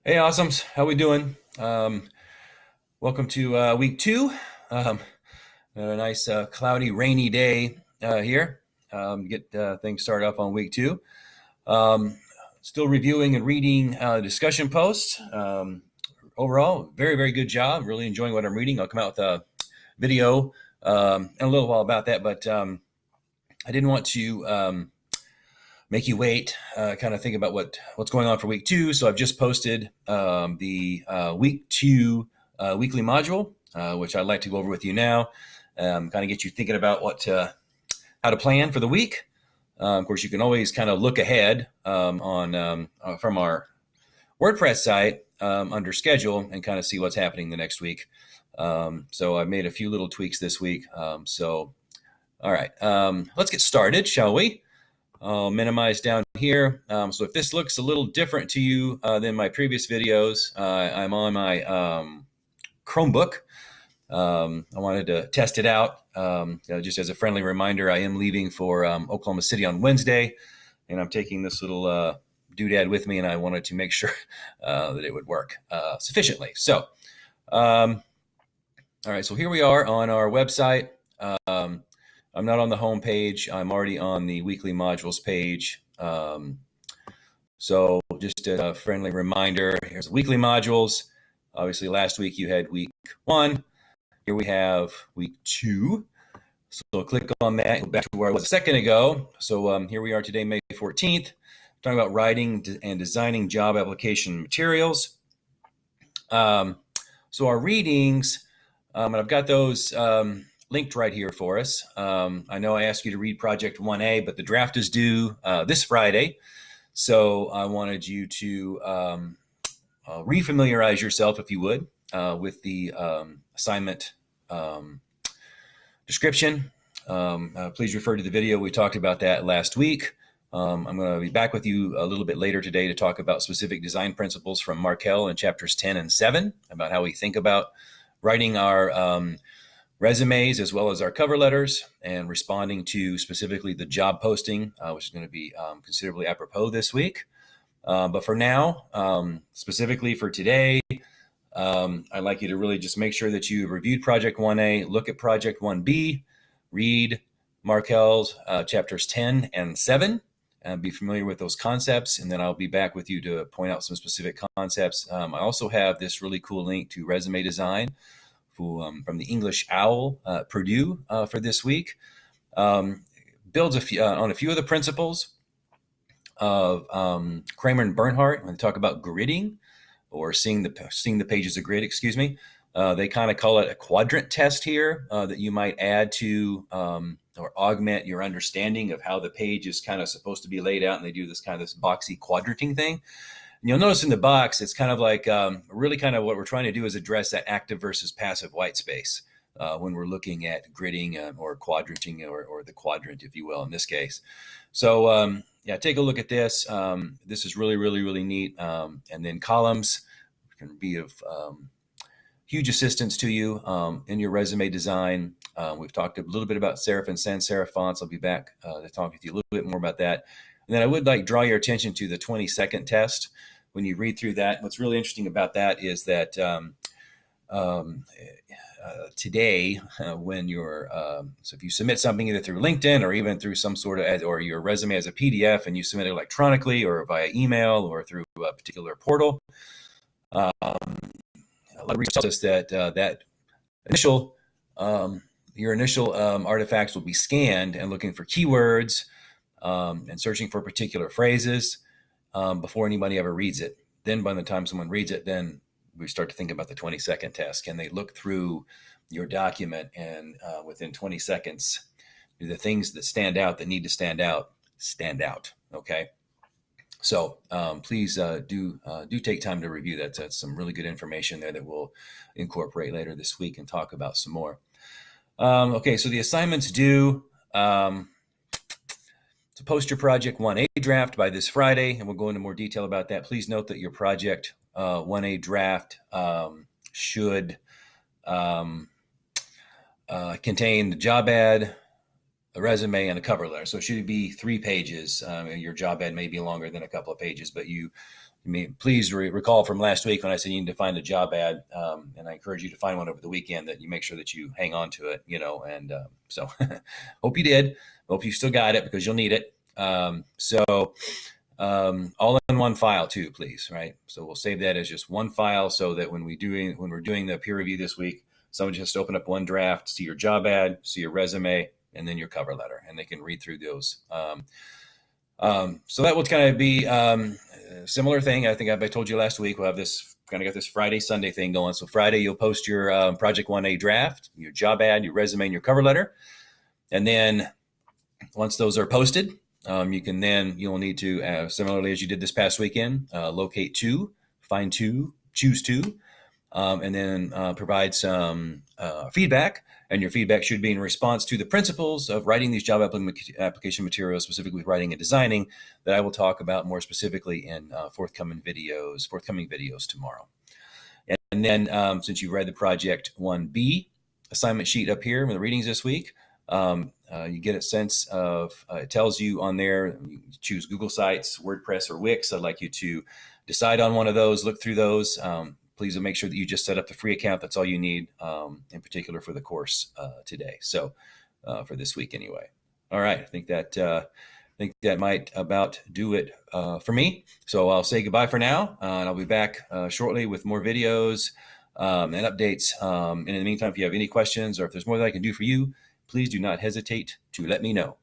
Hey, awesomes. How we doing? Welcome to week two. Um, a nice cloudy, rainy day here. Get things started off on week two. Um, Still reviewing and reading discussion posts. Overall, very, very good job. Really enjoying what I'm reading. I'll come out with a video in a little while about that, but I didn't want to make you wait, kind of think about what's going on for week two. So I've just posted the week two weekly module, which I'd like to go over with you now. Kind of get you thinking about how to plan for the week. Of course, you can always kind of look ahead on from our WordPress site under schedule and kind of see what's happening the next week. So I've made a few little tweaks this week. All right, let's get started, shall we? I'll minimize down here. So if this looks a little different to you than my previous videos, I'm on my Chromebook. I wanted to test it out. Just as a friendly reminder, I am leaving for Oklahoma City on Wednesday, and I'm taking this little doodad with me, and I wanted to make sure that it would work sufficiently. So, all right, so here we are on our website. I'm not on the home page. I'm already on the weekly modules page. So just a friendly reminder, here's the weekly modules. Obviously, last week you had week one. Here we have week two. So I'll click on that, go back to where I was a second ago. So here we are today, May 14th, talking about writing and designing job application materials. So our readings, and I've got those linked right here for us. I know I asked you to read Project 1A, but the draft is due this Friday. So I wanted you to refamiliarize yourself, if you would, with the assignment description. Please refer to the video. We talked about that last week. I'm going to be back with you a little bit later today to talk about specific design principles from Markel in chapters 10 and 7, about how we think about writing our resumes as well as our cover letters and responding to specifically the job posting, which is going to be considerably apropos this week. But for now, specifically for today, I'd like you to really just make sure that you reviewed Project 1A, look at Project 1B, read Markel's chapters 10 and 7, and be familiar with those concepts. And then I'll be back with you to point out some specific concepts. I also have this really cool link to resume design from the English Owl, Purdue, for this week. Builds on a few of the principles of Kramer and Bernhardt when they talk about gridding, or seeing the pages of grid, excuse me. They kind of call it a quadrant test here that you might add to or augment your understanding of how the page is kind of supposed to be laid out. And they do this boxy quadranting thing. And you'll notice in the box, it's kind of like really kind of what we're trying to do is address that active versus passive white space when we're looking at gridding or quadranting or the quadrant, if you will, in this case. So yeah, take a look at this. This is really, really, really neat. And then columns can be of huge assistance to you in your resume design. We've talked a little bit about serif and sans serif fonts. I'll be back to talk with you a little bit more about that. And then I would like draw your attention to the 20-second test. When you read through that, what's really interesting about that is that today, when you're so if you submit something either through LinkedIn or even through some sort of or your resume as a PDF, and you submit it electronically or via email or through a particular portal, a lot of research tells us that that initial your initial artifacts will be scanned and looking for keywords and searching for particular phrases before anybody ever reads it. Then by the time someone reads it, then we start to think about the 20-second test. Can they look through your document and within 20 seconds, do the things that stand out that need to stand out, okay? So please do take time to review that. That's some really good information there that we'll incorporate later this week and talk about some more. Okay, so the assignment's due. So post your Project 1A draft by this Friday, and we'll go into more detail about that. Please note that your Project 1A draft should contain the job ad, a resume, and a cover letter. So it should be 3 pages. Your job ad may be longer than a couple of pages, but you please recall from last week when I said you need to find a job ad, and I encourage you to find one over the weekend, that you make sure that you hang on to it, and so hope you did. Hope you still got it, because you'll need it. All in one file too, please. Right. So we'll save that as just one file, so that when we're doing the peer review this week, someone just open up one draft, see your job ad, see your resume, and then your cover letter, and they can read through those. So that will kind of be a similar thing. I think I told you last week, we'll have this kind of got this Friday, Sunday thing going. So Friday, you'll post your Project 1A draft, your job ad, your resume, and your cover letter. And then once those are posted, you'll need to, similarly as you did this past weekend, locate two, find two, choose two, and then provide some feedback. And your feedback should be in response to the principles of writing these job application materials, specifically with writing and designing, that I will talk about more specifically in forthcoming videos tomorrow. And then since you read the Project 1B assignment sheet up here with the readings this week, you get a sense of, it tells you on there, you choose Google Sites, WordPress, or Wix. I'd like you to decide on one of those, look through those. Please make sure that you just set up the free account. That's all you need, in particular for the course today. So for this week anyway. All right, I think that might about do it for me. So I'll say goodbye for now, and I'll be back shortly with more videos and updates. And in the meantime, if you have any questions, or if there's more that I can do for you, please do not hesitate to let me know.